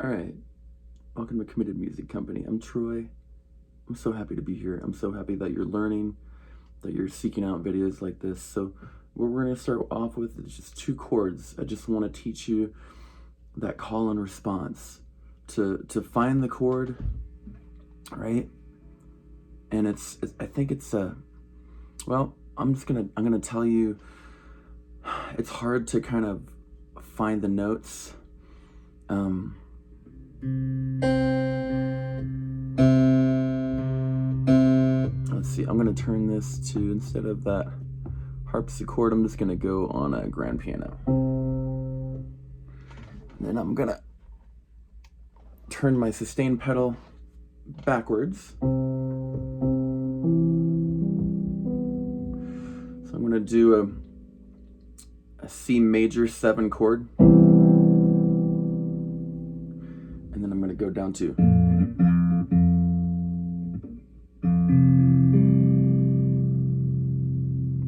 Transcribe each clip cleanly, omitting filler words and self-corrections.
All right, welcome to Committed Music Company. I'm Troy. I'm so happy to be here. I'm so happy that you're learning, that you're seeking out videos like this. So what we're gonna start off with is just 2 chords. I just wanna teach you that call and response to find the chord, right? And I think it's well, I'm gonna tell you, it's hard to kind of find the notes. Let's see, I'm gonna turn this to, instead of that harpsichord, I'm just gonna go on a grand piano. And then I'm gonna turn my sustain pedal backwards. So I'm gonna do a C major 7 chord. And then I'm gonna go down to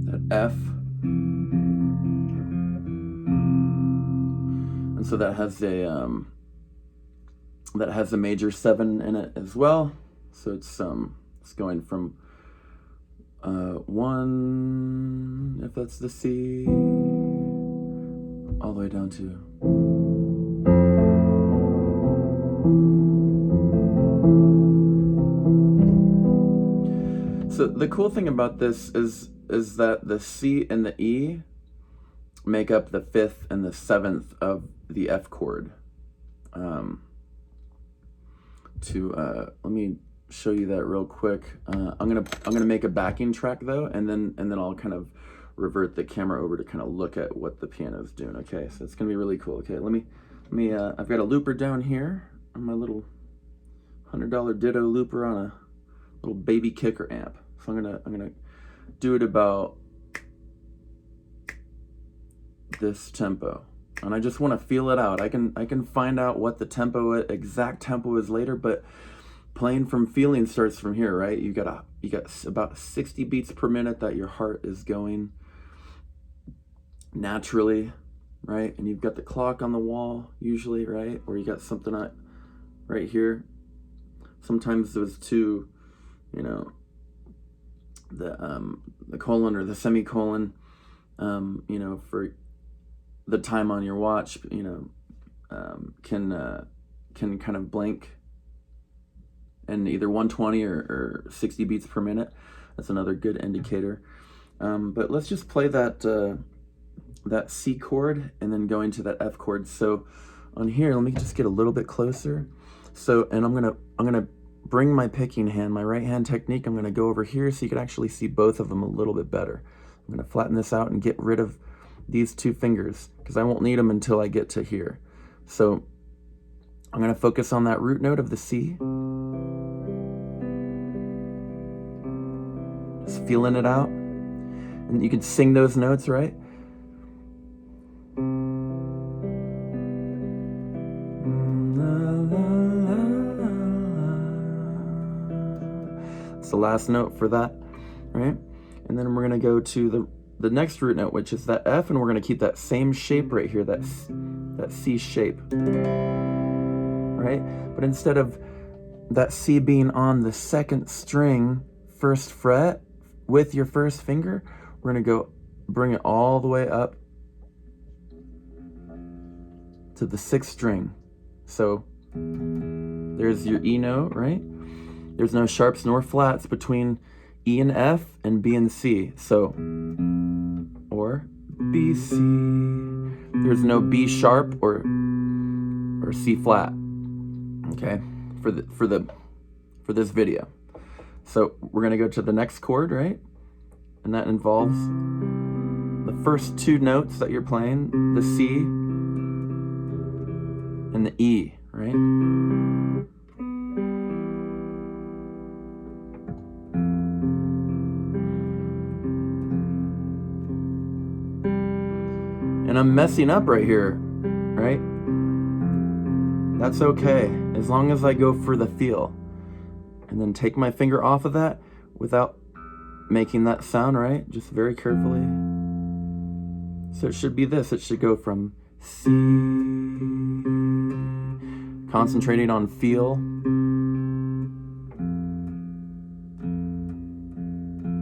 that F. And so that has a major 7 in it as well. So it's going from 1, if that's the C, all the way down to So the cool thing about this is that the C and the E make up the 5th and the 7th of the F chord. Let me show you that real quick. I'm gonna make a backing track though, and then I'll kind of revert the camera over to kind of look at what the piano is doing. Okay, so it's gonna be really cool. Okay, let me I've got a looper down here on my little $100 Ditto looper on a little baby kicker amp. So I'm gonna do it about this tempo, and I just want to feel it out. I can find out what the exact tempo is later, but playing from feeling starts from here, right? You got about 60 beats per minute that your heart is going naturally, right? And you've got the clock on the wall usually, right? Or you got something right here. Sometimes those two, the colon or the semicolon, for the time on your watch, can kind of blank in either 120 or 60 beats per minute. That's another good indicator. But let's just play that C chord and then go into that F chord. So on here, let me just get a little bit closer. So, and I'm gonna bring my picking hand, my right hand technique, I'm gonna go over here so you can actually see both of them a little bit better. I'm gonna flatten this out and get rid of these 2 fingers because I won't need them until I get to here. So I'm gonna focus on that root note of the C. Just feeling it out. And you can sing those notes, right? It's the last note for that, right? And then we're gonna go to the next root note, which is that F, and we're gonna keep that same shape right here, that C shape, right? But instead of that C being on the 2nd string, 1st fret with your 1st finger, we're gonna go bring it all the way up to the 6th string. So there's your E note, right? There's no sharps nor flats between E and F and B and C. So, or B, C. There's no B sharp or C flat. Okay, for this video. So we're gonna go to the next chord, right? And that involves the first 2 notes that you're playing, the C and the E, right? And I'm messing up right here, right? That's okay, as long as I go for the feel. And then take my finger off of that without making that sound, right? Just very carefully. So it should be this. It should go from C, concentrating on feel.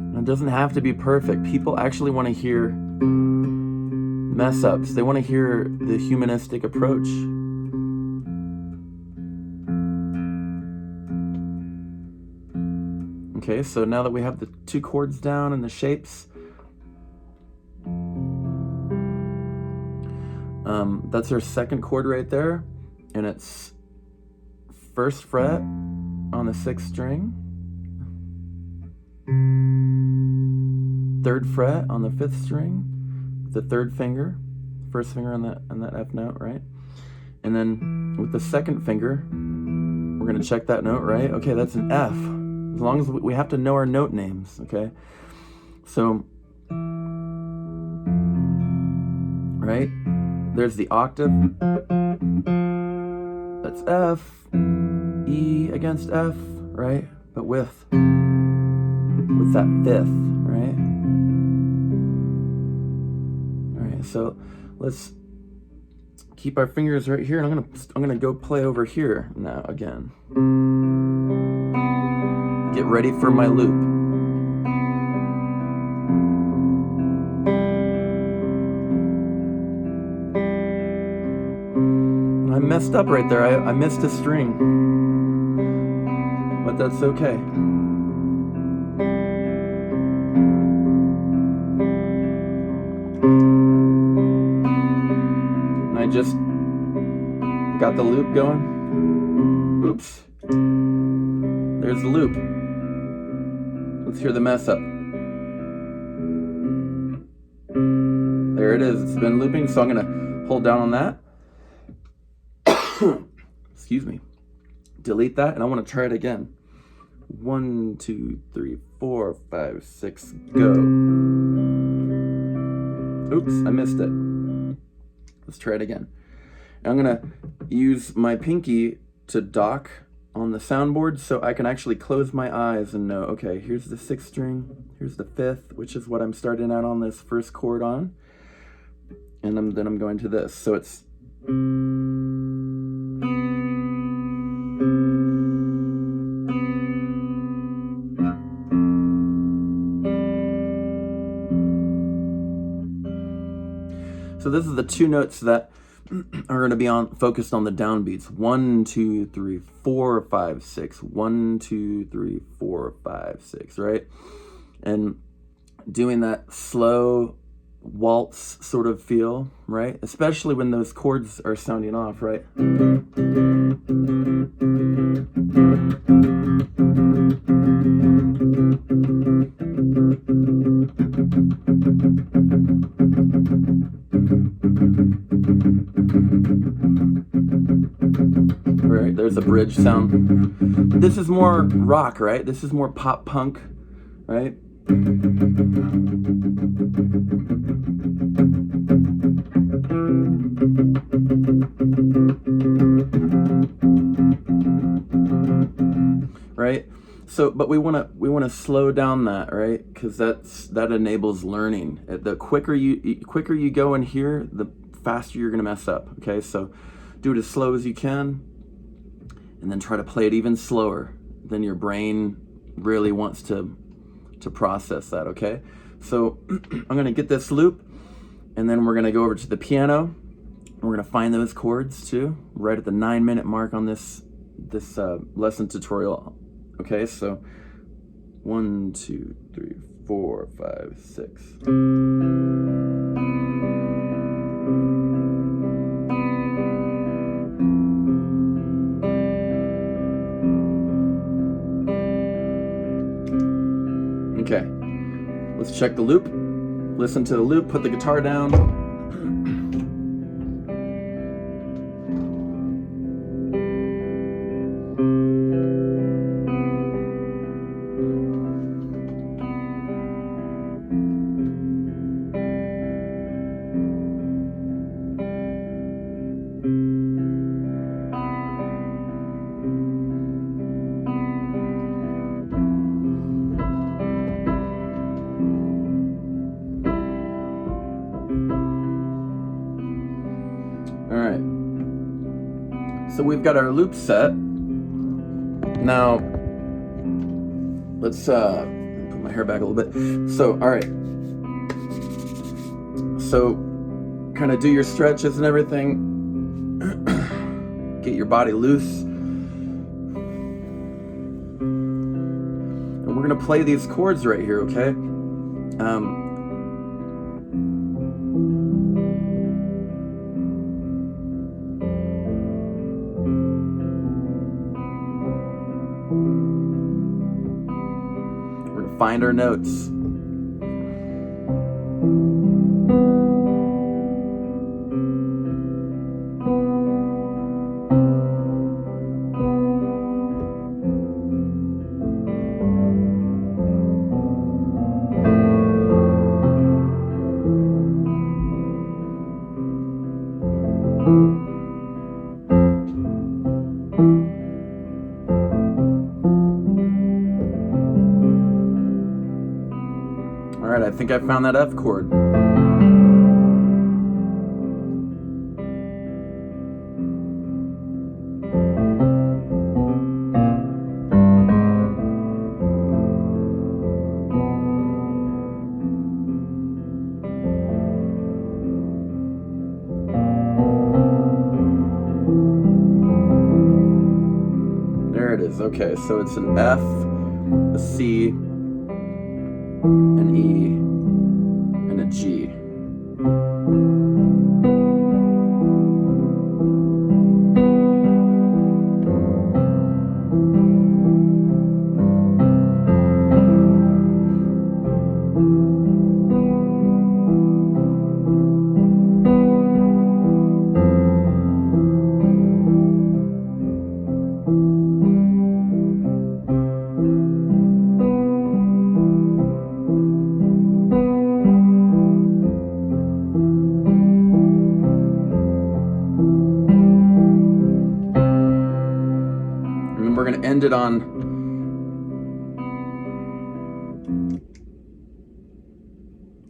And it doesn't have to be perfect. People actually want to hear mess ups. They want to hear the humanistic approach. Okay, so now that we have the two chords down and the shapes, that's our second chord right there, and it's 1st fret on the 6th string, 3rd fret on the 5th string, the 3rd finger, 1st finger on that F note, right? And then with the 2nd finger, we're gonna check that note, right? Okay, that's an F. As long as we have to know our note names, okay? So, right? There's the octave. That's F, E against F, right? But with that 5th, right? All right, so let's keep our fingers right here, and I'm gonna go play over here now again. Get ready for my loop. I messed up right there. I missed a string, but that's okay. And I just got the loop going. Oops. There's the loop. Let's hear the mess up. There it is. It's been looping, so I'm gonna hold down on that. Excuse me. Delete that, and I want to try it again. 1, 2, 3, 4, 5, 6, go. Oops, I missed it. Let's try it again. And I'm gonna use my pinky to dock on the soundboard so I can actually close my eyes and know, okay, here's the 6th string, here's the 5th, which is what I'm starting out on this 1st chord on, and then I'm going to this. So it's so this is the two notes that are going to be focused on the downbeats. 1, 2, 3, 4, 5, 6. 1, 2, 3, 4, 5, 6, right? And doing that slow waltz sort of feel, right? Especially when those chords are sounding off, right? Right, there's a bridge sound. This is more rock, right? This is more pop punk, right? Right? So, but we want to slow down that, right? Because that enables learning. The quicker you go in here, the faster you're gonna mess up. Okay, so do it as slow as you can, and then try to play it even slower. Then your brain really wants to process that. Okay, so I'm gonna get this loop, and then we're gonna go over to the piano. We're gonna find those chords too, right at the 9-minute mark on this lesson tutorial. Okay, so 1, 2, 3, 4, 5, 6. Okay, let's check the loop. Listen to the loop, put the guitar down. So we've got our loop set. Now, let's put my hair back a little bit. So, all right. So, kind of do your stretches and everything. Get your body loose. And we're gonna play these chords right here, okay? We're gonna find our notes. All right, I think I found that F chord. There it is. Okay, so it's an F, a C, an E, and a G. We're going to end it on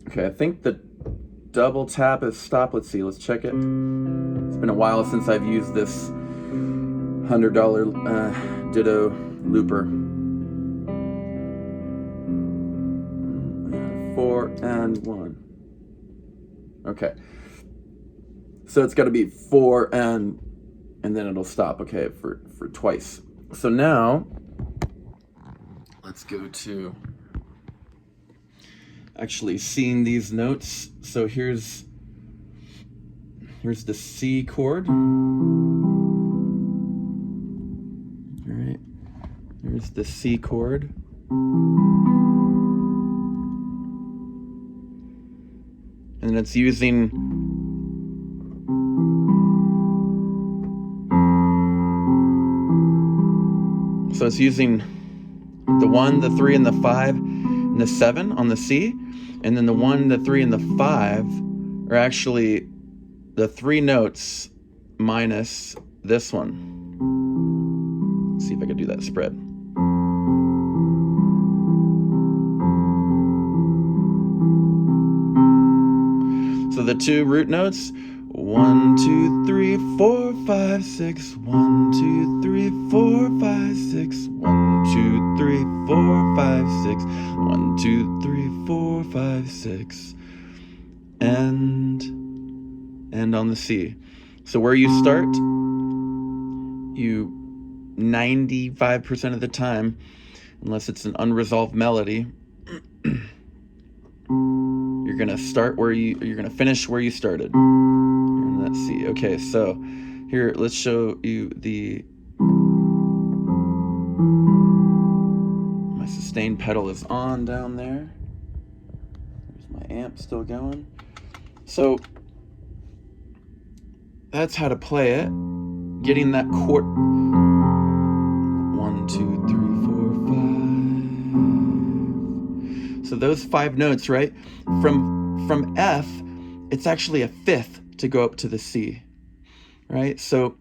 okay, I think the double tap is stop. Let's see, let's check it. It's been a while since I've used this $100 Ditto looper. 4 and 1. Okay, so it's got to be 4 and then it'll stop, okay, for twice. So now, let's go to actually seeing these notes. So here's the C chord. All right, here's the C chord. And it's using so it's using the 1, the 3, and the 5, and the 7 on the C, and then the 1, the 3, and the 5 are actually the 3 notes minus this one. Let's see if I can do that spread. So the 2 root notes, 1, 2, 3, 4, 5, 6, 1, 2, 3, 4, 5, 6, 1, 2, 3, 4, 5, 6, 1, 2, 3, 4, 5, 6, and on the C. So where you start, you 95% of the time, unless it's an unresolved melody, you're gonna start where you're gonna finish where you started. And let's see. Okay, so here, let's show you my sustain pedal is on down there. There's my amp still going. So that's how to play it. Getting that chord. 1, 2, 3, 4, 5. So those 5 notes, right? From F, it's actually a 5th to go up to the C, right? So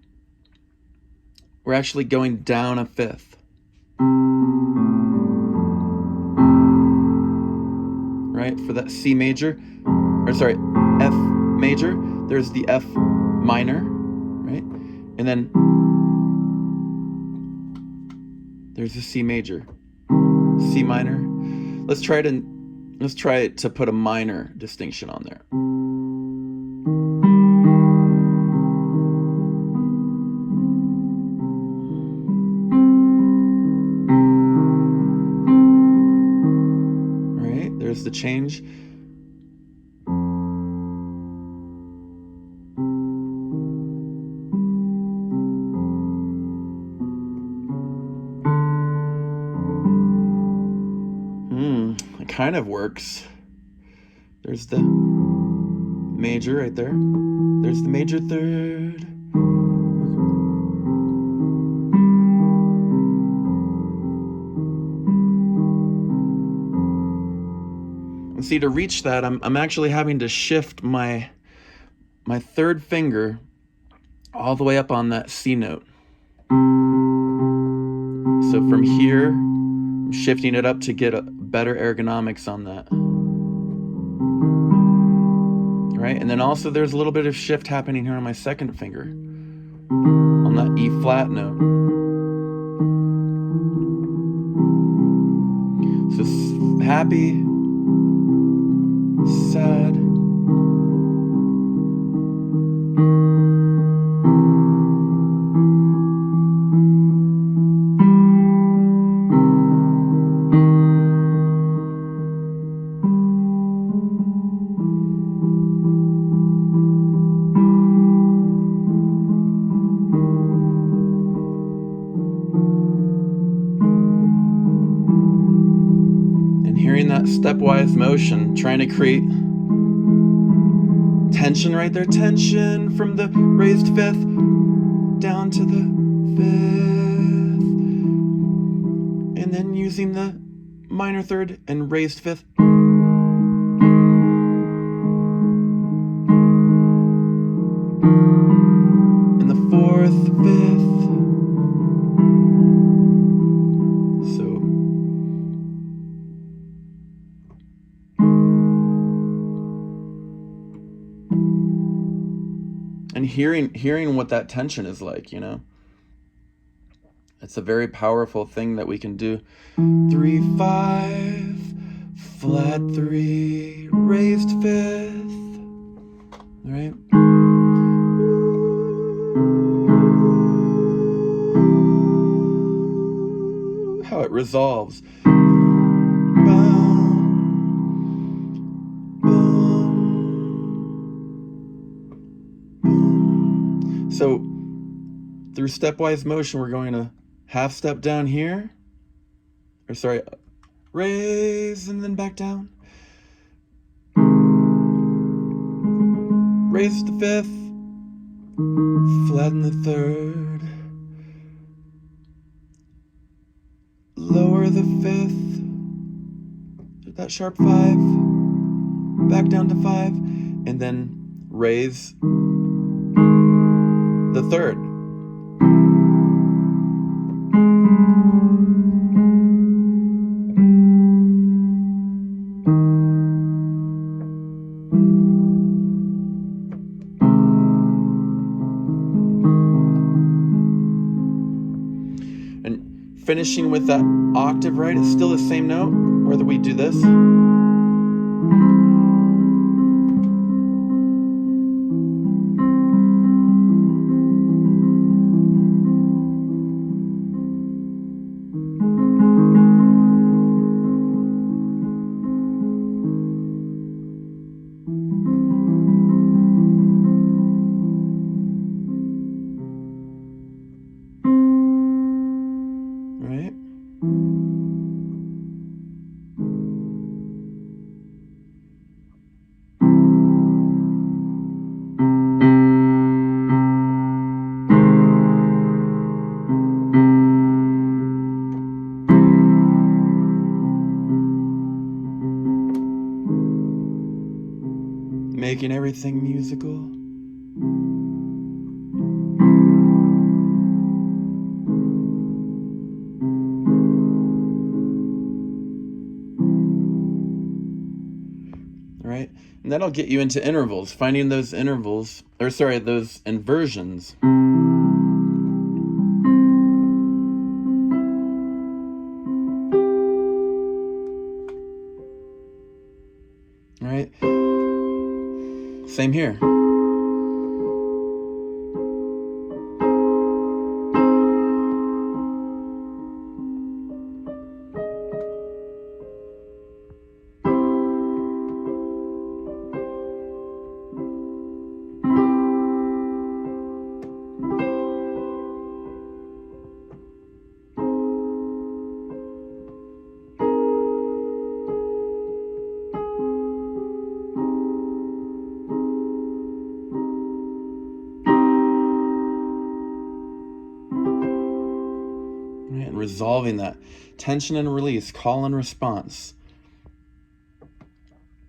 we're actually going down a 5th. Right? For that C major, or sorry, F major, there's the F minor, right? And then There's a C major, C minor. Let's try to put a minor distinction on there. All right, there's the change. It kind of works. There's the major right there. There's the major third. And see, to reach that, I'm actually having to shift my third finger all the way up on that C note. So from here, I'm shifting it up to get a better ergonomics on that. Right? And then also there's a little bit of shift happening here on my second finger on that E flat note. So happy, sad, that stepwise motion, trying to create tension right there, tension from the raised fifth down to the fifth, and then using the minor third and raised fifth. And the fourth, fifth. And hearing what that tension is like, you know, it's a very powerful thing that we can do. 3, 5, flat 3, raised fifth, right? How it resolves. So through stepwise motion, we're going to half step down here, or sorry, raise and then back down. Raise the fifth, flatten the third, lower the fifth, that sharp 5, back down to 5, and then raise the third. And finishing with that octave, right? It's still the same note, whether we do this. Right? Making everything musical. Right? And that'll get you into intervals, finding those intervals, or sorry, those inversions. Same here. And resolving that tension and release, call and response,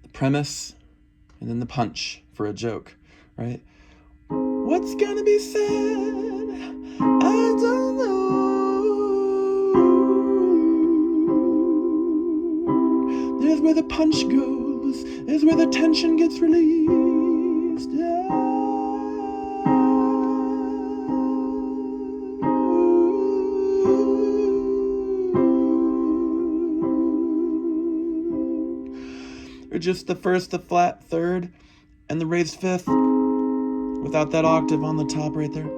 the premise, and then the punch for a joke, right? What's gonna be said? I don't know. There's where the punch goes. There's where the tension gets released. Yeah. Or just the first, the flat third, and the raised fifth without that octave on the top right there.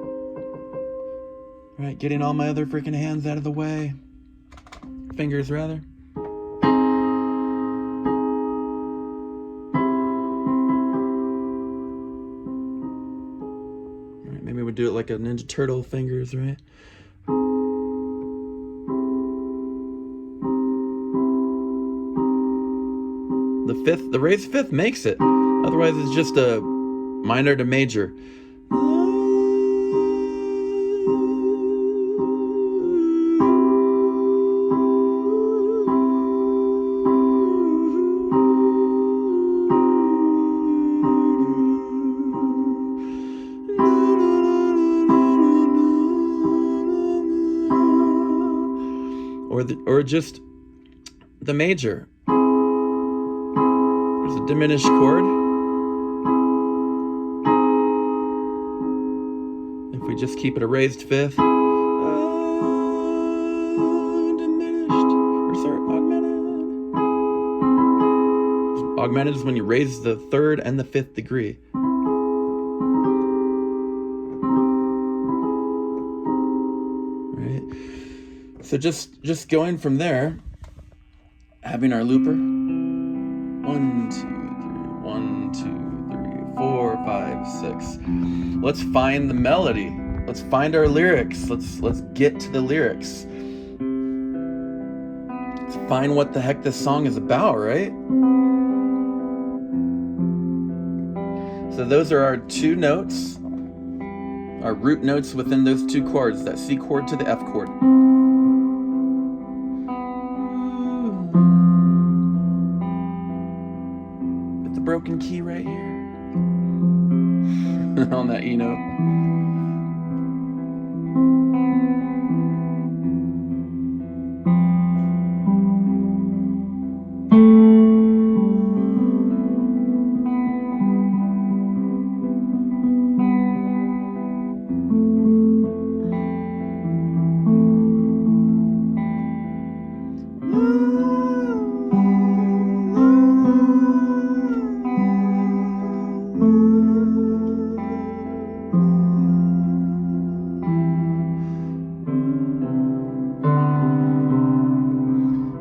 Right, getting all my other freaking hands out of the way. Fingers, rather. All right, maybe we'll do it like a Ninja Turtle fingers, right? The raised fifth makes it. Otherwise, it's just a minor to major. Or just the major. There's a diminished chord. If we just keep it a raised fifth, augmented. Augmented is when you raise the third and the fifth degree. Right? So just going from there, having our looper. 1, 2, 3, 1, 2, 3, 4, 5, 6. Let's find the melody. Let's find our lyrics. Let's get to the lyrics. Let's find what the heck this song is about, right? So those are our two notes, our root notes within those two chords, that C chord to the F chord. With the broken key right here on that E note.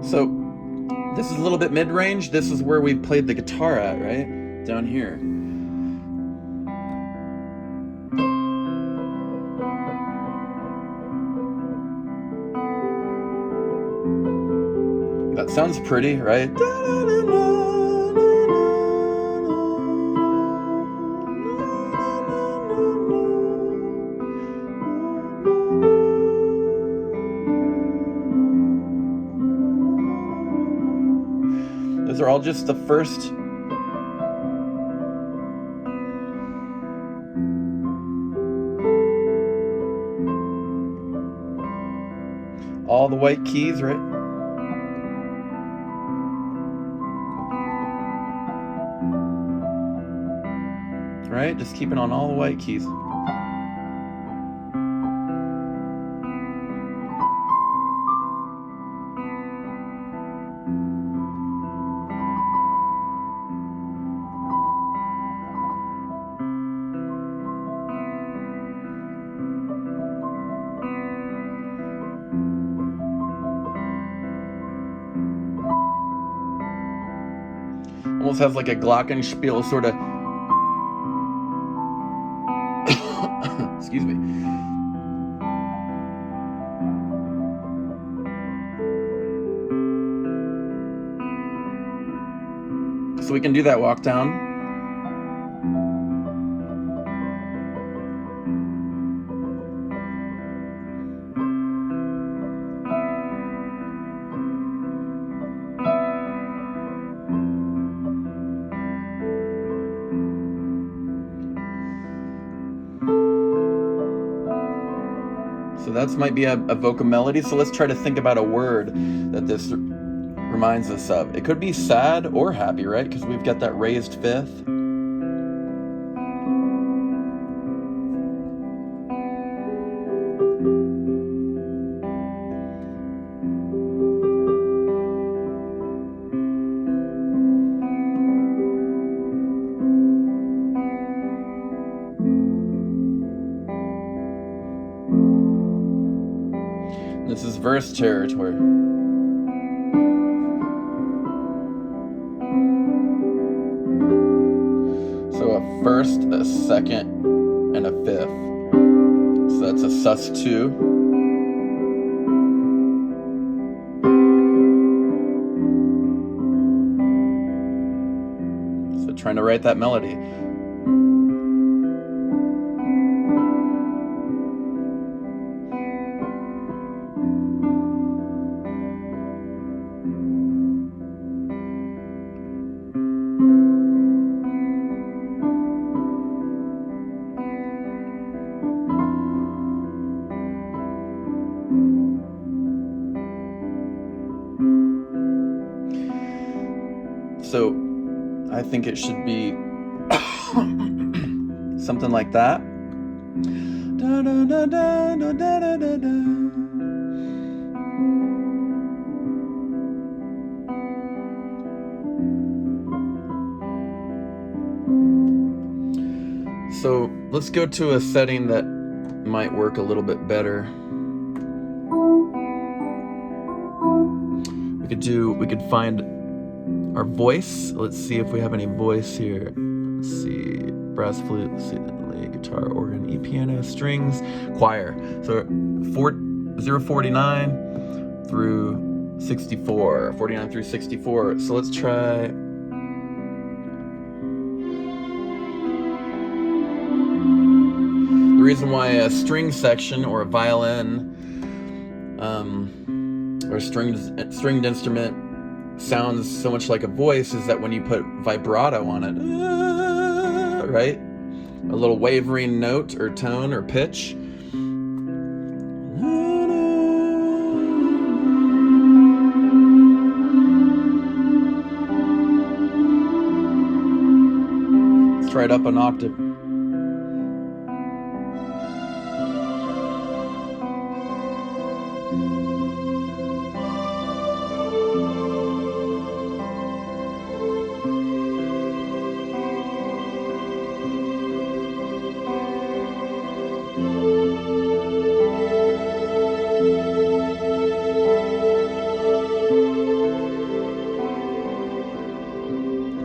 So this is a little bit mid-range. This is where we played the guitar at, right? Down here. That sounds pretty, right? Those are all just the first all the white keys, right? Right? Just keeping on all the white keys. almost has like a glockenspiel sort of. Excuse me. So we can do that walk down. So that might be a vocal melody. So let's try to think about a word that this reminds us of. It could be sad or happy, right? Because we've got that raised fifth. This is verse territory. So a first, a second, and a fifth. So that's a sus2. So trying to write that melody. So I think it should be something like that. Da, da, da, da, da, da, da, da. So let's go to a setting that might work a little bit better. We could find our voice. Let's see if we have any voice here. Let's see, brass flute, let's see, guitar, organ, E piano, strings, choir. So 049 through 64, 49 through 64. So let's try. The reason why a string section or a violin or a stringed instrument sounds so much like a voice is that when you put vibrato on it, right? A little wavering note or tone or pitch. Let's try it up an octave.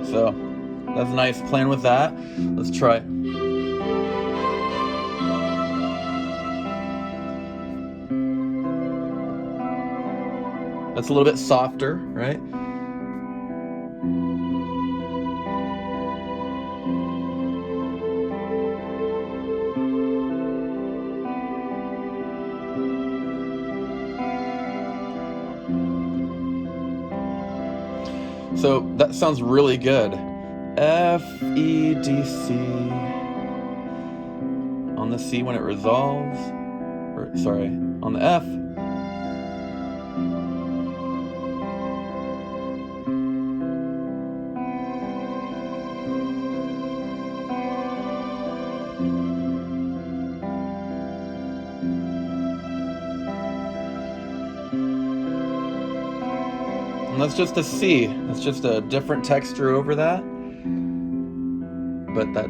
So that's nice playing with that. Let's try. That's a little bit softer, right? So that sounds really good. F, E, D, C. On the C when it resolves. Or, sorry, on the F. And that's just a C. That's just a different texture over that. But that.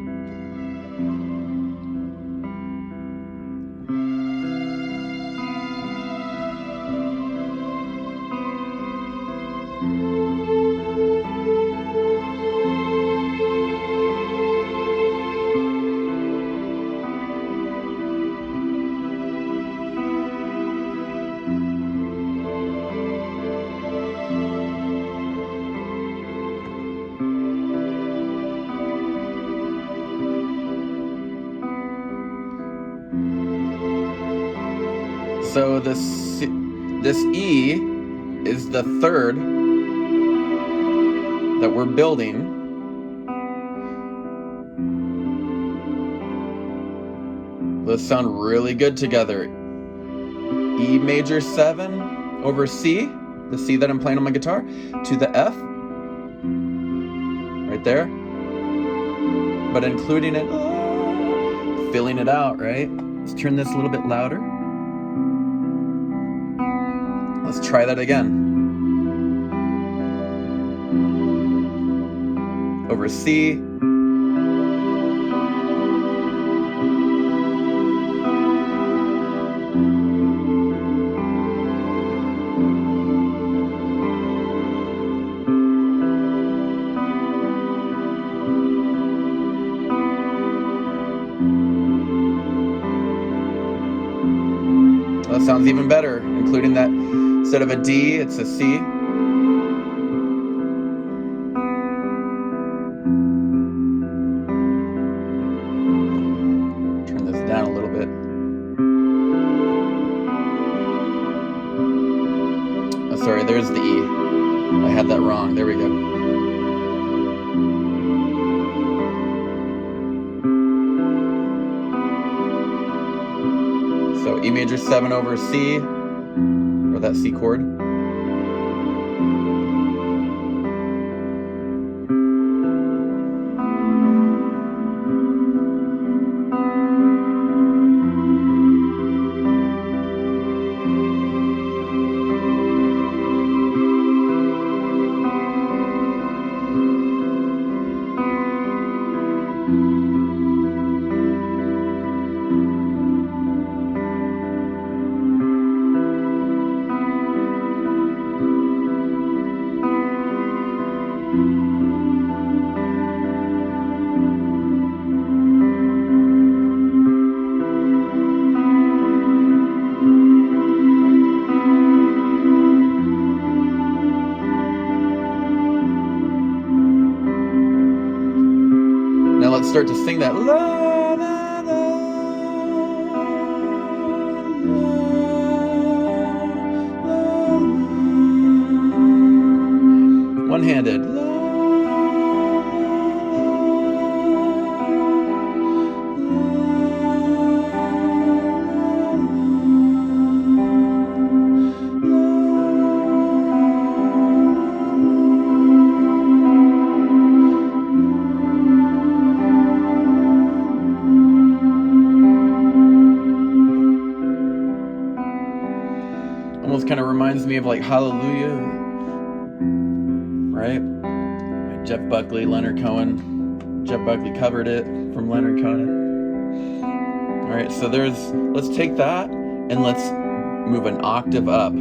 So this E is the third that we're building. Those sound really good together. E major 7 over C, the C that I'm playing on my guitar, to the F, right there. But including it, filling it out, right? Let's turn this a little bit louder. Let's try that again. Over C. That sounds even better, including that instead of a D, it's a C. Turn this down a little bit. Oh, sorry, there's the E. I had that wrong. There we go. So E major 7 over C, or that C chord. Now let's start to sing that. La, la, la, la, la. One-handed. Almost kind of reminds me of like Hallelujah, right? Jeff Buckley, Leonard Cohen. Jeff Buckley covered it from Leonard Cohen. All right, so let's take that and let's move an octave up.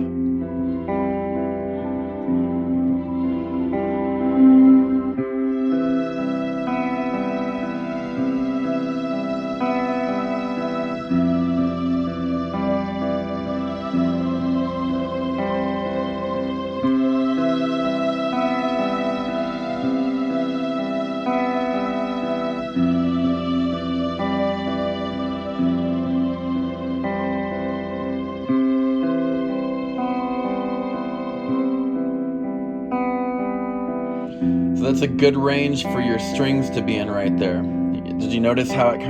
So that's a good range for your strings to be in right there. Did you notice how it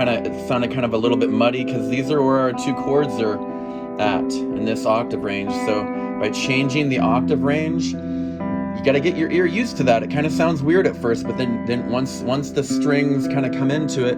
sounded kind of a little bit muddy? Because these are where our two chords are at in this octave range. So by changing the octave range, you got to get your ear used to that. It kind of sounds weird at first, but then once the strings kind of come into it,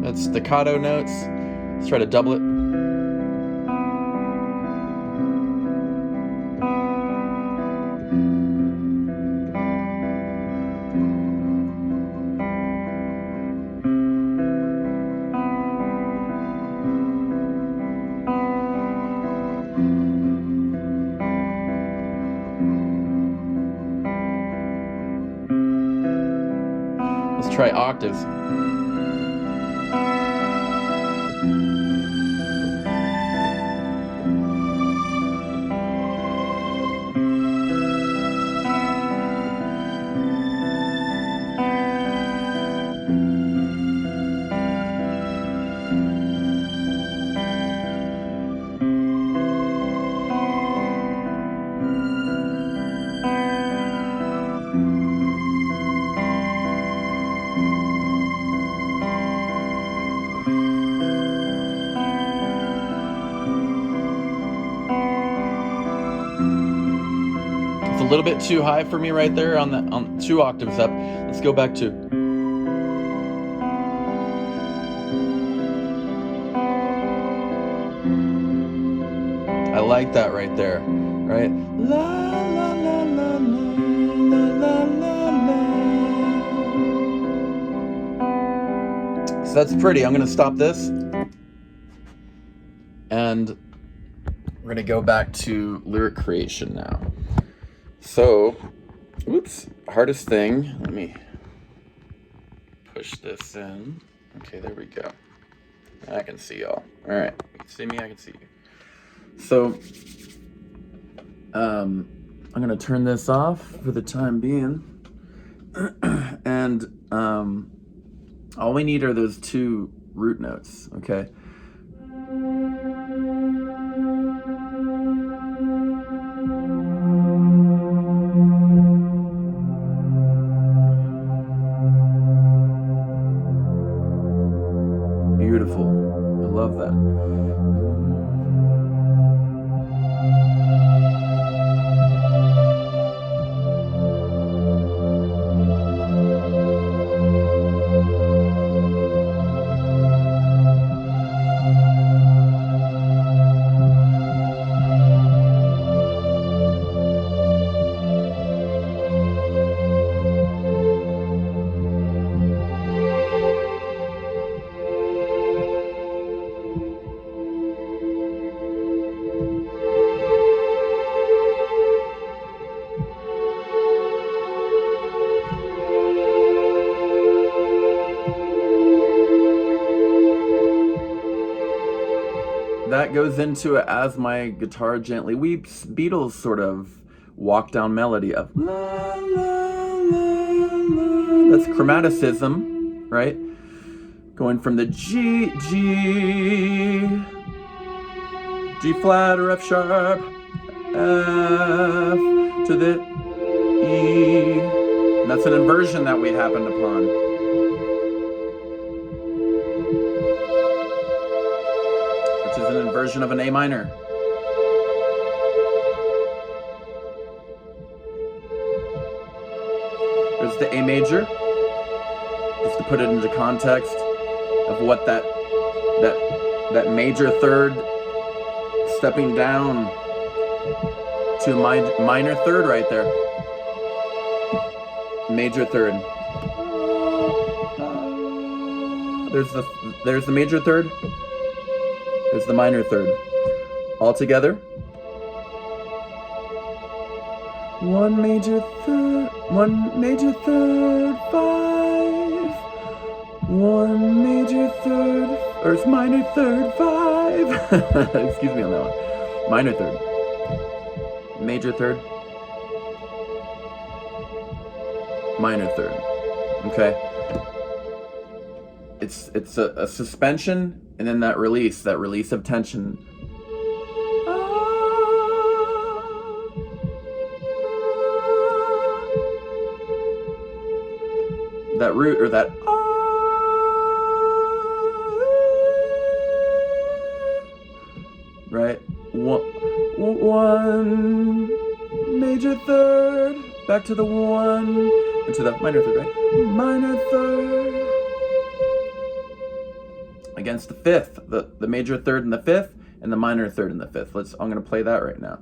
that's staccato notes. Let's try to double it. Let's try octaves. little bit too high for me right there on 2 octaves up. Let's go back to. I like that right there, right? La la la la la la la la. So that's pretty. I'm gonna stop this, and we're gonna go back to lyric creation now. So, oops, hardest thing. Let me push this in. Okay, there we go. I can see y'all. All right, you can see me. I can see you. So, I'm gonna turn this off for the time being, and all we need are those 2 root notes. Okay. Beautiful. I love that. That goes into it as my guitar gently weeps, Beatles sort of walk down melody of la la la la. That's chromaticism, right? Going from the G flat or F sharp, F to the E. And that's an inversion that we happened upon. Which is an inversion of an A minor. There's the A major, just to put it into context of what that major third stepping down to my minor third right there. Major third. There's the major third. There's the minor third. All together. 1 major third, 1 major third, 5. 1 major third, or it's minor third, 5. Excuse me on that one. Minor third. Major third. Minor third. Okay. It's a suspension and then that release of tension. That root or that right? One major third, back to the 1 into the minor third, right? Minor third against the 5th, the major third and the 5th, and the minor third and the 5th. I'm gonna play that right now.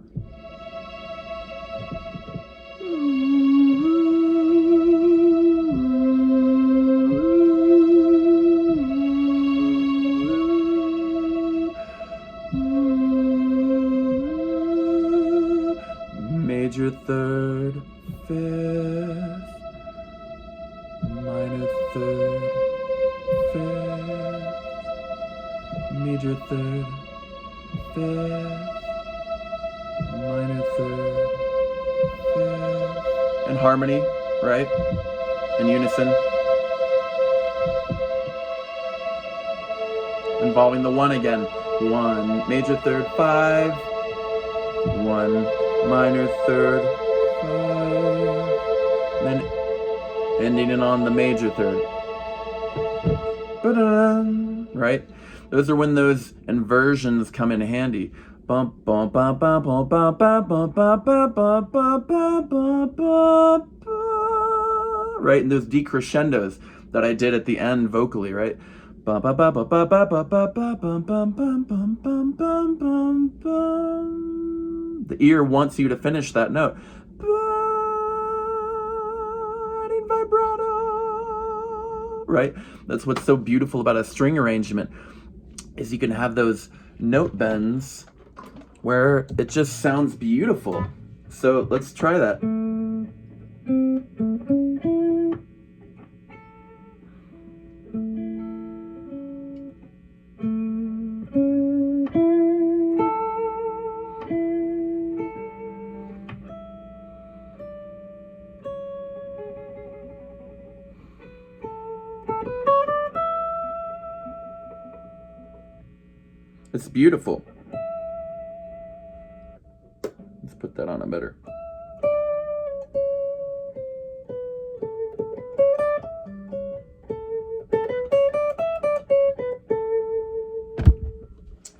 Major third, 5th, minor third, 5th, major third, 5th, minor third, 5th, in harmony, right? In unison. Involving the 1 again. 1 major third, 5, 1 minor third, 5, then ending it on the major third. Right? Those are when those inversions come in handy. bum bum bum bum bum bum bum bum bum bum bum bum bum bum bum, right? And those decrescendos that I did at the end vocally, right? Bum bum bum bum bum bum bum bum bum bum bum bum bum bum bum bum. The ear wants you to finish that note. Adding vibrato, right? That's what's so beautiful about a string arrangement, is you can have those note bends where it just sounds beautiful. So let's try that. It's beautiful. Let's put that on a better.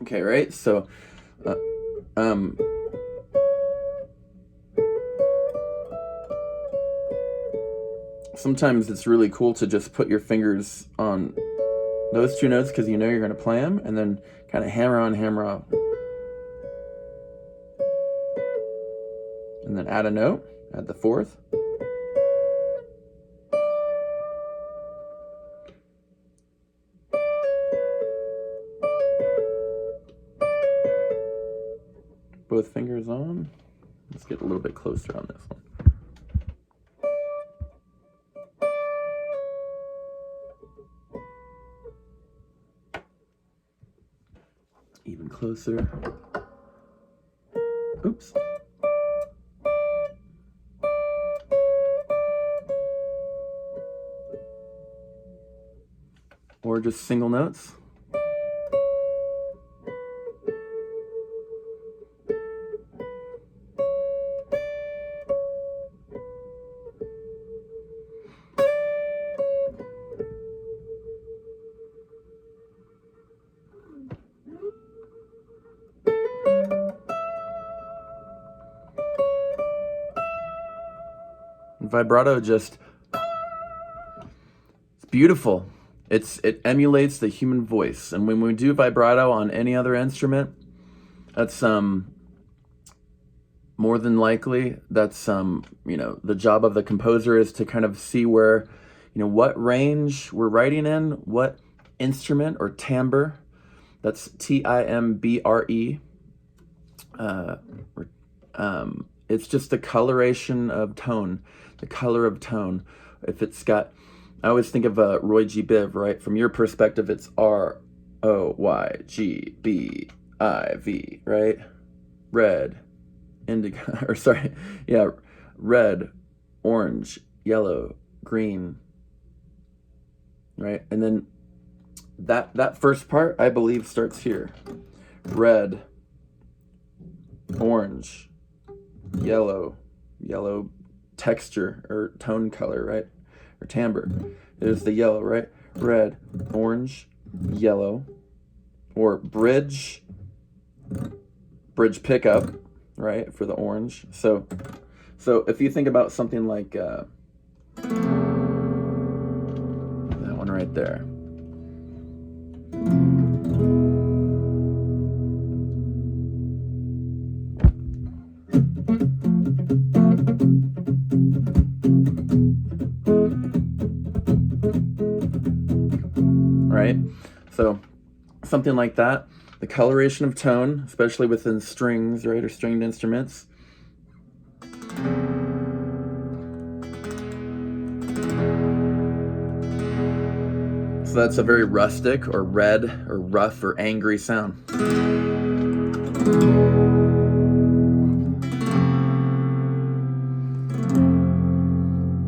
Okay, right? So, sometimes it's really cool to just put your fingers on those two notes because you know you're going to play them, and then kind of hammer on, hammer off. And then add a note, add the fourth. Both fingers on. Let's get a little bit closer on this one. Even closer. Oops. Or just single notes. Vibrato just, it's beautiful. It emulates the human voice. And when we do vibrato on any other instrument, that's more than likely, that's the job of the composer is to kind of see where, what range we're writing in, what instrument or timbre. That's timbre. It's just the coloration of tone, the color of tone. If it's got, I always think of Roy G. Biv, right? From your perspective, it's ROYGBIV, right? Red, indigo, or sorry, yeah, red, orange, yellow, green, right? And then that first part, I believe, starts here. Red, orange, yellow texture or tone color, right? Or timbre. There's the yellow, right? Red, orange, yellow, or bridge pickup, right? For the orange. So if you think about something like that one right there. Right? So something like that. The coloration of tone, especially within strings, right, or stringed instruments. So that's a very rustic or red or rough or angry sound.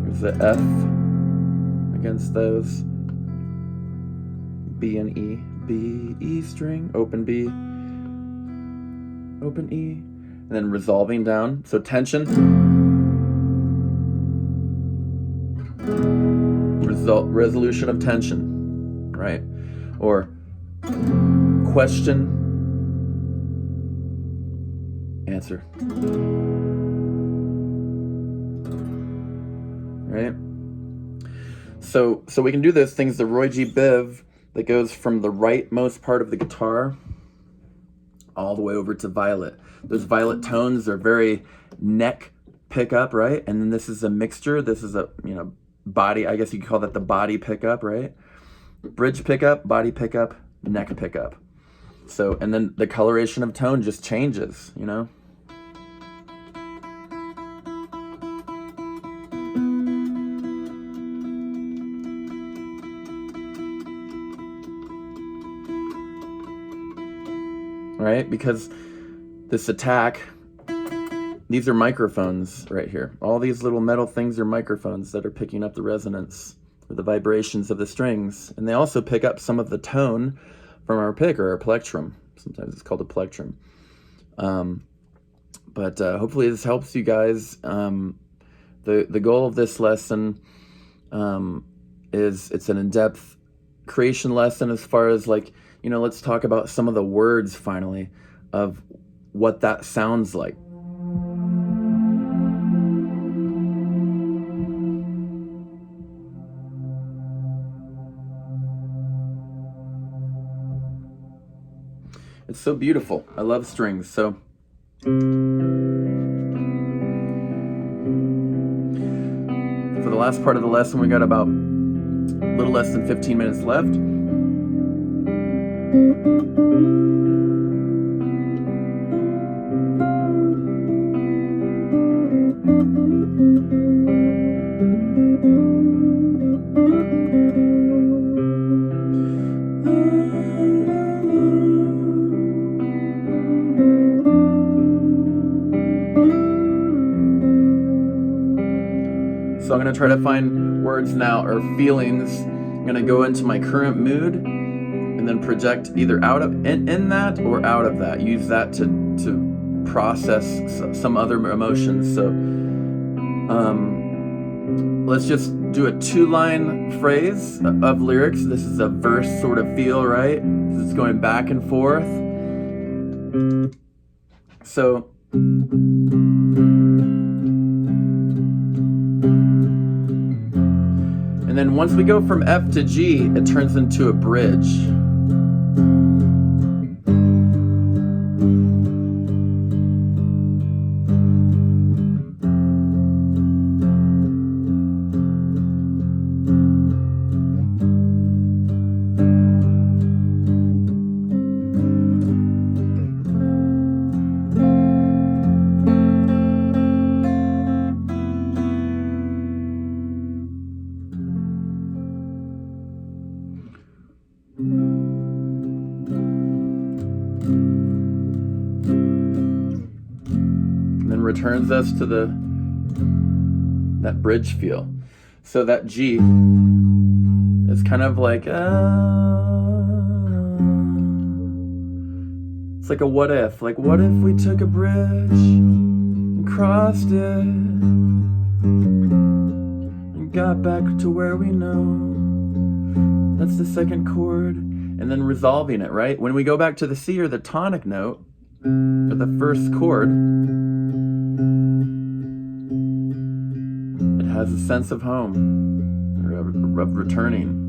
Here's the F against those. B and E, B, E string, open B, open E, and then resolving down. So tension, resolution of tension, right? Or question, answer. Right? So we can do those things, the Roy G. Biv, that goes from the rightmost part of the guitar all the way over to violet. Those violet tones are very neck pickup, right? And then this is a mixture. This is a, body, I guess you could call that the body pickup, right? Bridge pickup, body pickup, neck pickup. So, and then the coloration of tone just changes, right? Because this attack, these are microphones right here. All these little metal things are microphones that are picking up the resonance or the vibrations of the strings. And they also pick up some of the tone from our pick, or our plectrum. Sometimes it's called a plectrum. But hopefully this helps you guys. The goal of this lesson is it's an in-depth creation lesson as far as let's talk about some of the words finally of what that sounds like. It's so beautiful. I love strings. So for the last part of the lesson, we got about a little less than 15 minutes left. So I'm going to try to find words now or feelings. I'm going to go into my current mood and then project either out of in that or out of that. Use that to process some other emotions. So let's just do a 2-line phrase of lyrics. This is a verse sort of feel, right? This is going back and forth. So and then once we go from F to G, it turns into a bridge. Returns us to that bridge feel. So that G is kind of like it's like a what if. Like, what if we took a bridge and crossed it and got back to where we know? That's the second chord. And then resolving it, right? When we go back to the C or the tonic note, or the first chord, it has a sense of home, or of returning.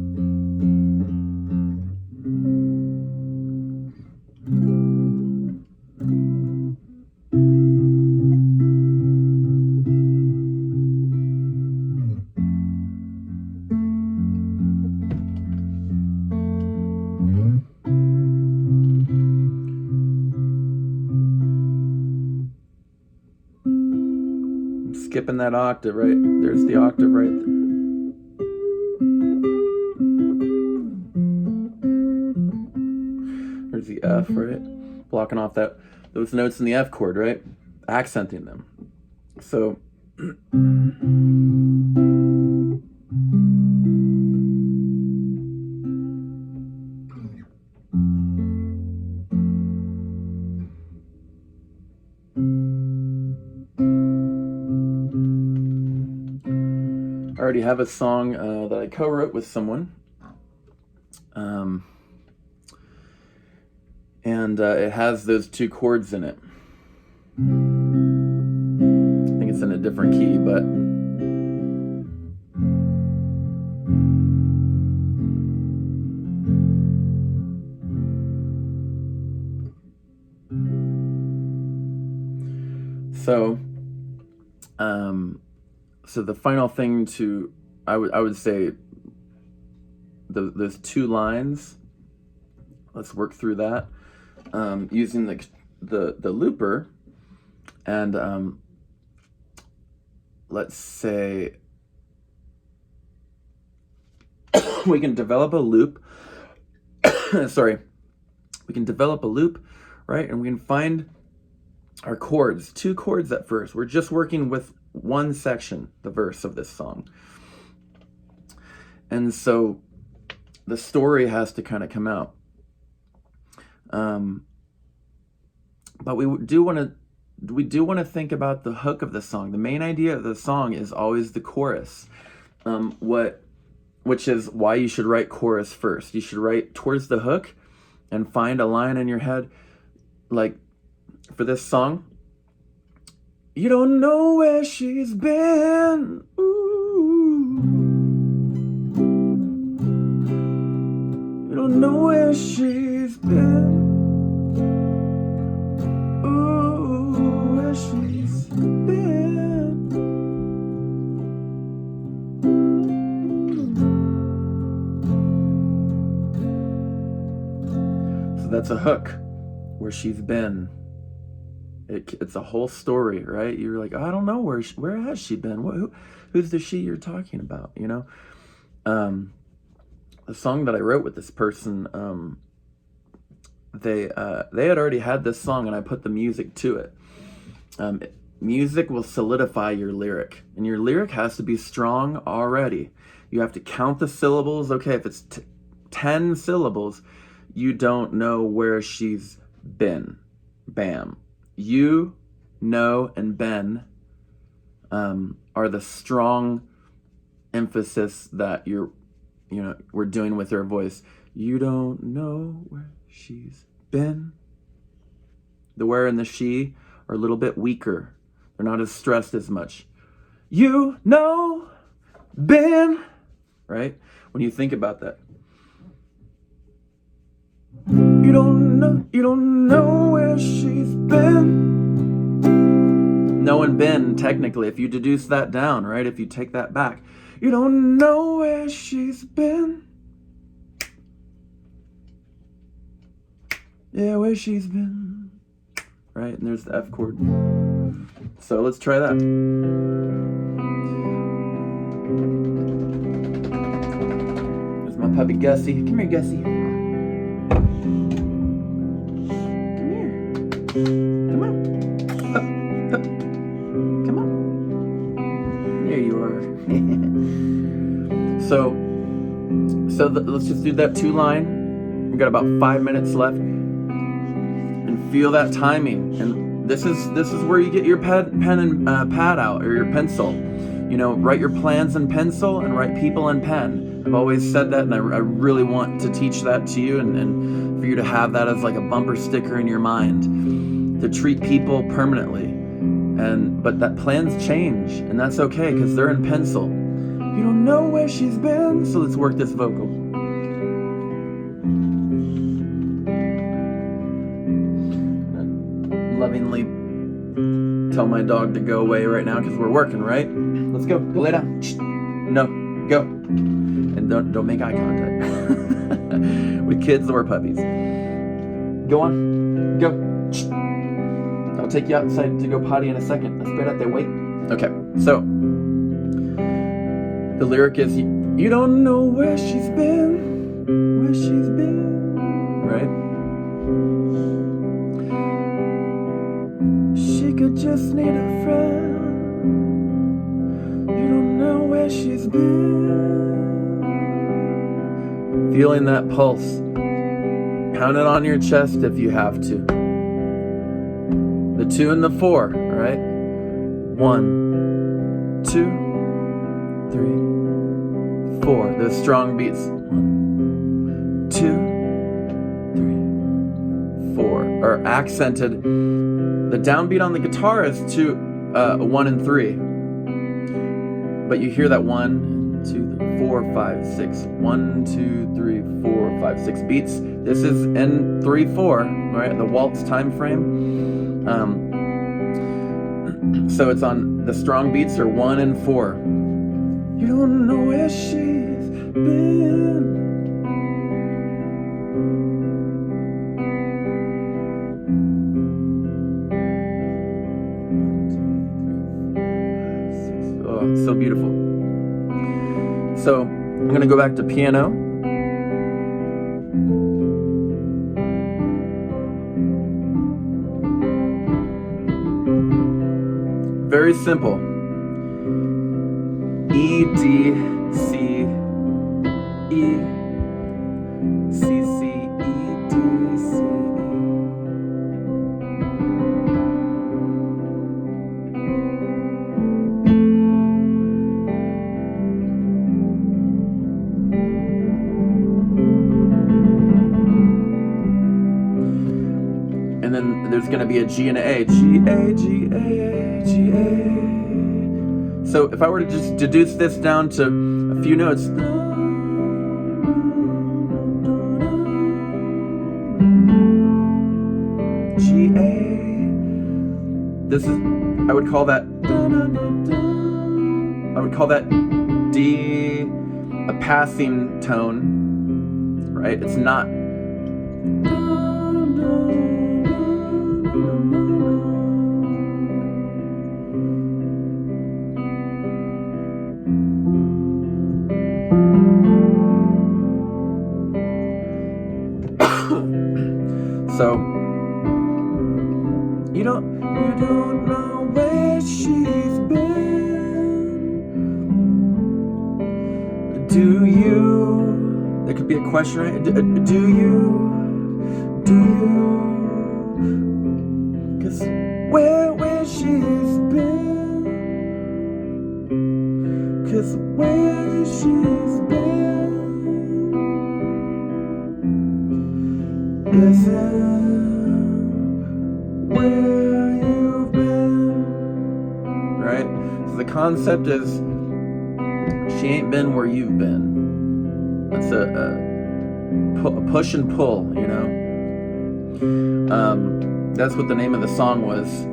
Skipping that octave, right? There's the octave right there. There's the F, right? Blocking off those notes in the F chord, right? Accenting them. So I already have a song that I co-wrote with someone, and it has those two chords in it. I think it's in a different key, but so the final thing I would say, those 2 lines. Let's work through that using the looper, and let's say we can develop a loop. Sorry, we can develop a loop, right? And we can find our chords, 2 chords at first. We're just working with one section, the verse of this song. And so the story has to kind of come out. But we do want to think about the hook of the song. The main idea of the song is always the chorus, which is why you should write chorus first. You should write towards the hook and find a line in your head. Like for this song, you don't know where she's been. Ooh. You don't know where she's been. Ooh, where she's been. So that's a hook, where she's been. It's a whole story, right? You're like, oh, I don't know where has she been? Who's the she you're talking about? You know, the song that I wrote with this person, they had already had this song, and I put the music to it. Music will solidify your lyric, and your lyric has to be strong already. You have to count the syllables. Okay, if it's 10 syllables, you don't know where she's been. Bam. You, know, and been are the strong emphasis that we're doing with her voice. You don't know where she's been. The where and the she are a little bit weaker. They're not as stressed as much. You know, been, right? When you think about that. You don't know where she's been. Know and been, technically, if you deduce that down, right? If you take that back. You don't know where she's been. Yeah, where she's been. Right, and there's the F chord. So let's try that. There's my puppy Gussie. Come here, Gussie. Come on. Hup, hup. Come on. There you are. Let's just do that 2 line. We've got about 5 minutes left. And feel that timing. And this is where you get your pen and pad out, or your pencil. Write your plans in pencil and write people in pen. I've always said that, and I really want to teach that to you, and for you to have that as like a bumper sticker in your mind, to treat people permanently. But that plans change, and that's okay, because they're in pencil. You don't know where she's been. So let's work this vocal. Lovingly tell my dog to go away right now because we're working, right? Let's go. Go lay down. No, go. And don't make eye contact with kids or puppies. Go on. Go. I'll take you outside to go potty in a second. Espérate, wait. Okay, so the lyric is, you don't know where she's been, right? She could just need a friend. You don't know where she's been. Feeling that pulse. Pound it on your chest if you have to. The 2 and the 4, right? 1, 2, 3, 4. Those strong beats. 1, 2, 3, 4 are accented. The downbeat on the guitar is to 1 and 3, but you hear that 1, 2, 3, 4, 5, 6, 1, 2, 3, 4, 5, 6 beats. This is in 3/4, right? The waltz time frame. So it's on the strong beats are 1 and 4. You don't know where she's been. So beautiful. So I'm gonna go back to piano. Very simple. E, D, C, E, C, C, E, D, C, E. And then there's going to be a G and a A. G, A, G, A, G, A. So if I were to just deduce this down to a few notes. G, A. This is, I would call that D a passing tone, right? It's not. So you don't know where she's been. Do you? That could be a question, right? Do you? 'Cause where she's been? 'Cause where she's been isn't where you've been, right? So the concept is she ain't been where you've been. That's a push and pull, you know. That's what the name of the song was,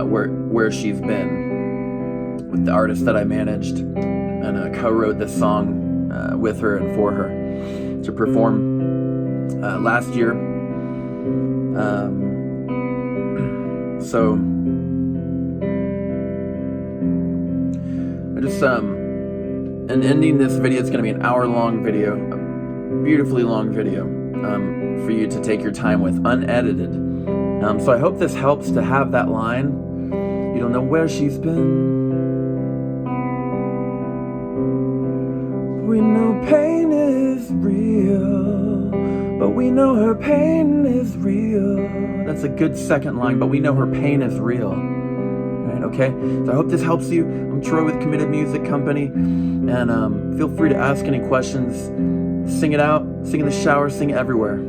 where she's been, with the artist that I managed and co-wrote this song with her and for her to perform last year. So I just and ending this video, it's going to be an hour-long video, a beautifully long video, for you to take your time with, unedited. So I hope this helps to have that line. You don't know where she's been. We know pain is real, but we know her pain is real. That's a good second line, but we know her pain is real. Right, okay? So I hope this helps you. I'm Troy with Committed Music Company, and feel free to ask any questions. Sing it out, sing in the shower, sing it everywhere.